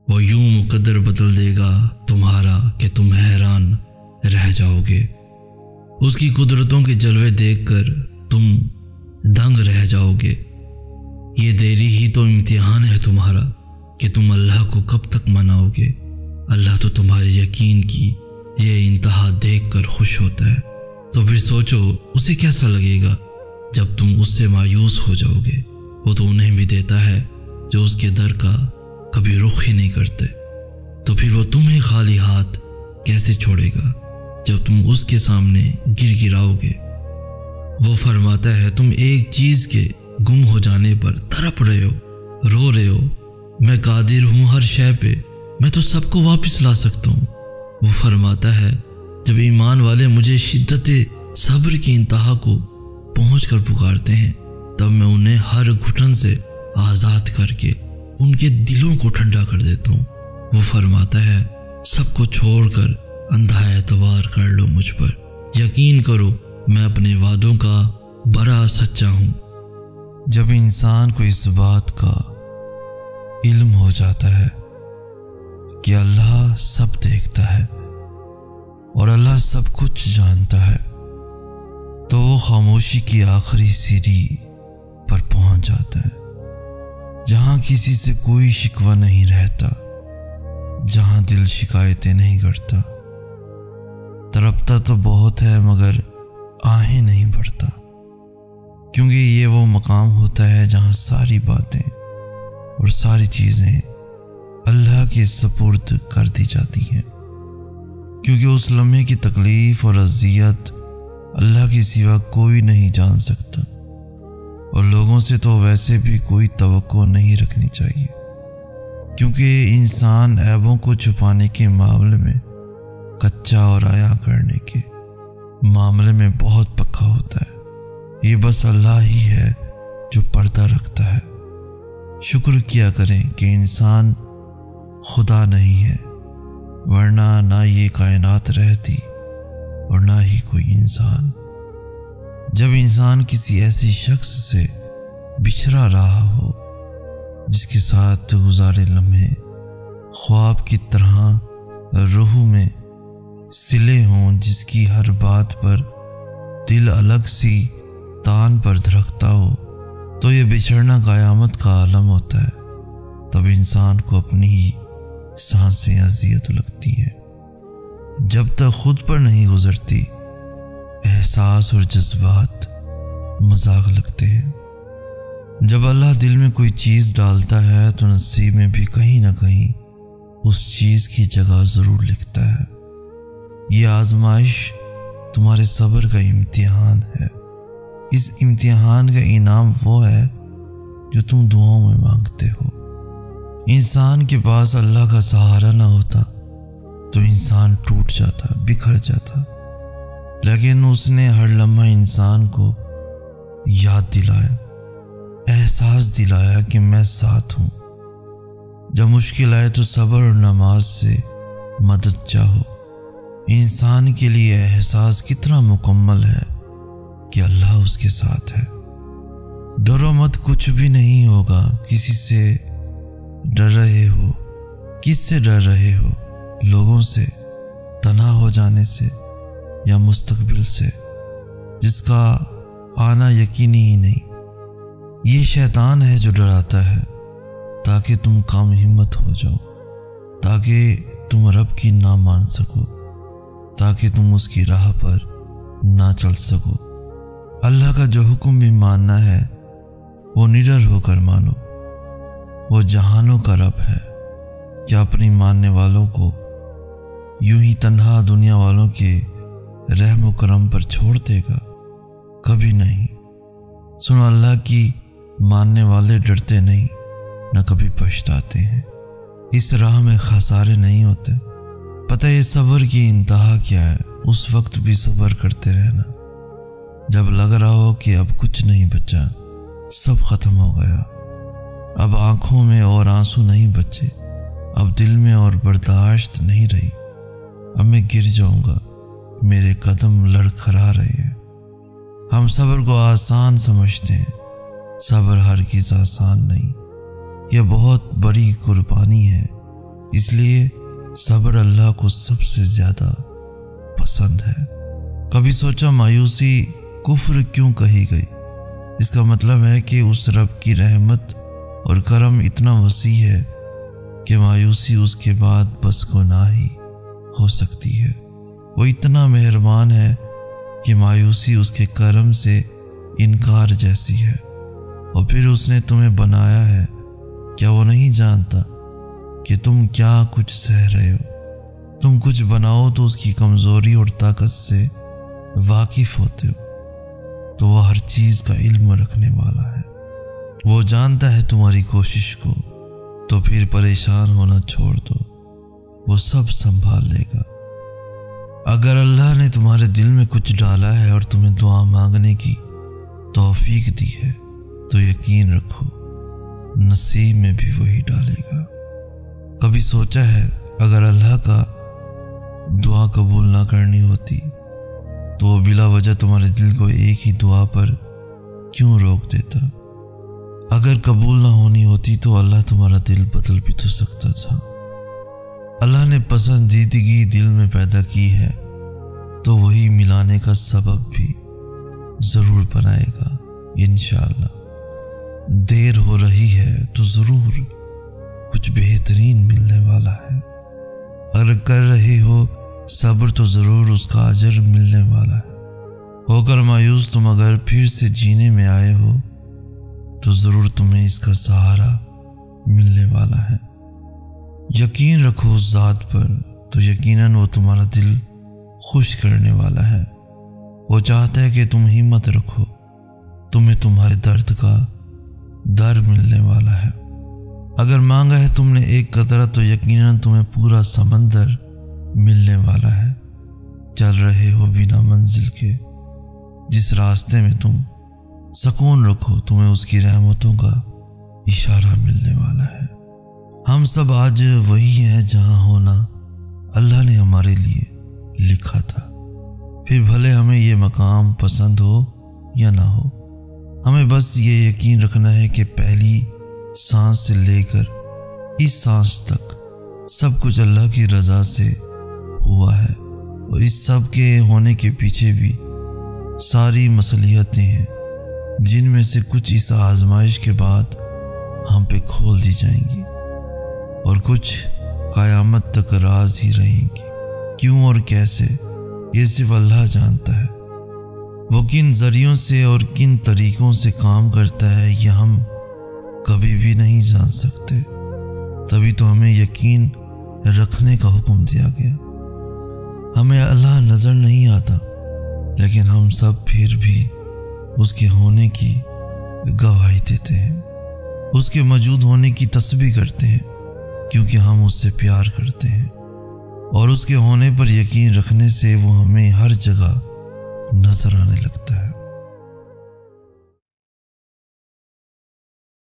وہ یوں مقدر بدل دے گا تمہارا کہ تم حیران رہ جاؤ گے۔ اس کی قدرتوں کے جلوے دیکھ کر تم دنگ رہ جاؤ گے۔ یہ دیری ہی تو امتحان ہے تمہارا کہ تم اللہ کو کب تک مناؤ گے۔ اللہ تو تمہارے یقین کی یہ انتہا دیکھ کر خوش ہوتا ہے، تو پھر سوچو اسے کیسا لگے گا جب تم اس سے مایوس ہو جاؤ گے۔ وہ تو انہیں بھی دیتا ہے جو اس کے در کا کبھی رخ ہی نہیں کرتے، تو پھر وہ تمہیں خالی ہاتھ کیسے چھوڑے گا جب تم اس کے سامنے گر گراؤ گے۔ وہ فرماتا ہے تم ایک چیز کے گم ہو جانے پر تڑپ رہے ہو، رو رہے ہو، میں قادر ہوں ہر شے پہ، میں تو سب کو واپس لا سکتا ہوں۔ وہ فرماتا ہے جب ایمان والے مجھے شدت صبر کی انتہا کو پہنچ کر پکارتے ہیں، تب میں انہیں ہر گھٹن سے آزاد کر کے ان کے دلوں کو ٹھنڈا کر دیتا ہوں۔ وہ فرماتا ہے سب کو چھوڑ کر اندھا اعتبار کر لو مجھ پر، یقین کرو میں اپنے وعدوں کا بڑا سچا ہوں۔ جب انسان کو اس بات کا علم ہو جاتا ہے کہ اللہ سب دیکھتا ہے اور اللہ سب کچھ جانتا ہے، تو وہ خاموشی کی آخری سیڑھی پر پہنچ جاتا ہے، جہاں کسی سے کوئی شکوہ نہیں رہتا، جہاں دل شکایتیں نہیں کرتا، تڑپتا تو بہت ہے مگر آہیں نہیں بھرتا، کیونکہ یہ وہ مقام ہوتا ہے جہاں ساری باتیں اور ساری چیزیں اللہ کے سپرد کر دی جاتی ہیں، کیونکہ اس لمحے کی تکلیف اور اذیت اللہ کے سوا کوئی نہیں جان سکتا، اور لوگوں سے تو ویسے بھی کوئی توقع نہیں رکھنی چاہیے، کیونکہ انسان عیبوں کو چھپانے کے معاملے میں کچا اور عیاں کرنے کے معاملے میں بہت پکا ہوتا ہے۔ یہ بس اللہ ہی ہے جو پردہ رکھتا ہے۔ شکر کیا کریں کہ انسان خدا نہیں ہے، ورنہ نہ یہ کائنات رہتی اور نہ ہی کوئی انسان۔ جب انسان کسی ایسے شخص سے بچھڑا رہا ہو جس کے ساتھ گزارے لمحے خواب کی طرح روح میں سلے ہوں، جس کی ہر بات پر دل الگ سی تان پر دھڑکتا ہو، تو یہ بچھڑنا قیامت کا عالم ہوتا ہے۔ تب انسان کو اپنی ہی سانسیں اذیت لگتی ہے، جب تک خود پر نہیں گزرتی احساس اور جذبات مذاق لگتے ہیں۔ جب اللہ دل میں کوئی چیز ڈالتا ہے تو نصیب میں بھی کہیں نہ کہیں اس چیز کی جگہ ضرور لکھتا ہے۔ یہ آزمائش تمہارے صبر کا امتحان ہے۔ اس امتحان کا انعام وہ ہے جو تم دعاؤں میں مانگتے ہو۔ انسان کے پاس اللہ کا سہارا نہ ہوتا تو انسان ٹوٹ جاتا، بکھر جاتا، لیکن اس نے ہر لمحہ انسان کو یاد دلایا، احساس دلایا کہ میں ساتھ ہوں۔ جب مشکل آئے تو صبر اور نماز سے مدد چاہو۔ انسان کے لیے احساس کتنا مکمل ہے کہ اللہ اس کے ساتھ ہے۔ ڈرو مت، کچھ بھی نہیں ہوگا۔ کسی سے ڈر رہے ہو؟ کس سے ڈر رہے ہو؟ لوگوں سے، تنہا ہو جانے سے، یا مستقبل سے جس کا آنا یقینی ہی نہیں؟ یہ شیطان ہے جو ڈراتا ہے تاکہ تم کم ہمت ہو جاؤ، تاکہ تم رب کی نہ مان سکو، تاکہ تم اس کی راہ پر نہ چل سکو۔ اللہ کا جو حکم بھی ماننا ہے وہ نڈر ہو کر مانو۔ وہ جہانوں کا رب ہے، کیا اپنی ماننے والوں کو یوں ہی تنہا دنیا والوں کے رحم و کرم پر چھوڑ دے گا؟ کبھی نہیں۔ سنو، اللہ کی ماننے والے ڈرتے نہیں، نہ کبھی پچھتاتے ہیں۔ اس راہ میں خسارے نہیں ہوتے۔ پتہ ہے صبر کی انتہا کیا ہے؟ اس وقت بھی صبر کرتے رہنا جب لگ رہا ہو کہ اب کچھ نہیں بچا، سب ختم ہو گیا، اب آنکھوں میں اور آنسو نہیں بچے، اب دل میں اور برداشت نہیں رہی، اب میں گر جاؤں گا، میرے قدم لڑکھڑا رہے ہیں۔ ہم صبر کو آسان سمجھتے ہیں، صبر ہرگز آسان نہیں، یہ بہت بڑی قربانی ہے اس لیے صبر اللہ کو سب سے زیادہ پسند ہے۔ کبھی سوچا مایوسی کفر کیوں کہی گئی؟ اس کا مطلب ہے کہ اس رب کی رحمت اور کرم اتنا وسیع ہے کہ مایوسی اس کے بعد بس گناہ ہی ہو سکتی ہے۔ وہ اتنا مہربان ہے کہ مایوسی اس کے کرم سے انکار جیسی ہے۔ اور پھر اس نے تمہیں بنایا ہے، کیا وہ نہیں جانتا کہ تم کیا کچھ سہ رہے ہو؟ تم کچھ بناؤ تو اس کی کمزوری اور طاقت سے واقف ہوتے ہو، تو وہ ہر چیز کا علم رکھنے والا ہے۔ وہ جانتا ہے تمہاری کوشش کو، تو پھر پریشان ہونا چھوڑ دو، وہ سب سنبھال لے گا۔ اگر اللہ نے تمہارے دل میں کچھ ڈالا ہے اور تمہیں دعا مانگنے کی توفیق دی ہے تو یقین رکھو نصیب میں بھی وہی ڈالے گا۔ کبھی سوچا ہے اگر اللہ کا دعا قبول نہ کرنی ہوتی تو وہ بلا وجہ تمہارے دل کو ایک ہی دعا پر کیوں روک دیتا؟ اگر قبول نہ ہونی ہوتی تو اللہ تمہارا دل بدل بھی تو سکتا تھا۔ اللہ نے پسندیدگی دل میں پیدا کی ہے تو وہی ملانے کا سبب بھی ضرور بنائے گا انشاءاللہ۔ دیر ہو رہی ہے تو ضرور کچھ بہترین ملنے والا ہے۔ اگر کر رہے ہو صبر تو ضرور اس کا اجر ملنے والا ہے۔ ہو کر مایوس تم اگر پھر سے جینے میں آئے ہو تو ضرور تمہیں اس کا سہارا ملنے والا ہے۔ یقین رکھو اس ذات پر تو یقیناً وہ تمہارا دل خوش کرنے والا ہے۔ وہ چاہتا ہے کہ تم ہمت رکھو، تمہیں تمہارے درد کا در ملنے والا ہے۔ اگر مانگا ہے تم نے ایک قطرہ تو یقیناً تمہیں پورا سمندر ملنے والا ہے۔ چل رہے ہو بنا منزل کے جس راستے میں تم سکون رکھو، تمہیں اس کی رحمتوں کا اشارہ ملنے والا ہے۔ ہم سب آج وہی ہیں جہاں ہونا اللہ نے ہمارے لیے لکھا تھا، پھر بھلے ہمیں یہ مقام پسند ہو یا نہ ہو۔ ہمیں بس یہ یقین رکھنا ہے کہ پہلی سانس سے لے کر اس سانس تک سب کچھ اللہ کی رضا سے ہوا ہے، اور اس سب کے ہونے کے پیچھے بھی ساری مصلحتیں ہیں جن میں سے کچھ اس آزمائش کے بعد ہم پہ کھول دی جائیں گی اور کچھ قیامت تک راز ہی رہیں گی۔ کیوں اور کیسے یہ صرف اللہ جانتا ہے۔ وہ کن ذریعوں سے اور کن طریقوں سے کام کرتا ہے یہ ہم کبھی بھی نہیں جان سکتے، تبھی تو ہمیں یقین رکھنے کا حکم دیا گیا۔ ہمیں اللہ نظر نہیں آتا، لیکن ہم سب پھر بھی اس کے ہونے کی گواہی دیتے ہیں، اس کے موجود ہونے کی تسبیح کرتے ہیں کیونکہ ہم اس سے پیار کرتے ہیں، اور اس کے ہونے پر یقین رکھنے سے وہ ہمیں ہر جگہ نظر آنے لگتا ہے۔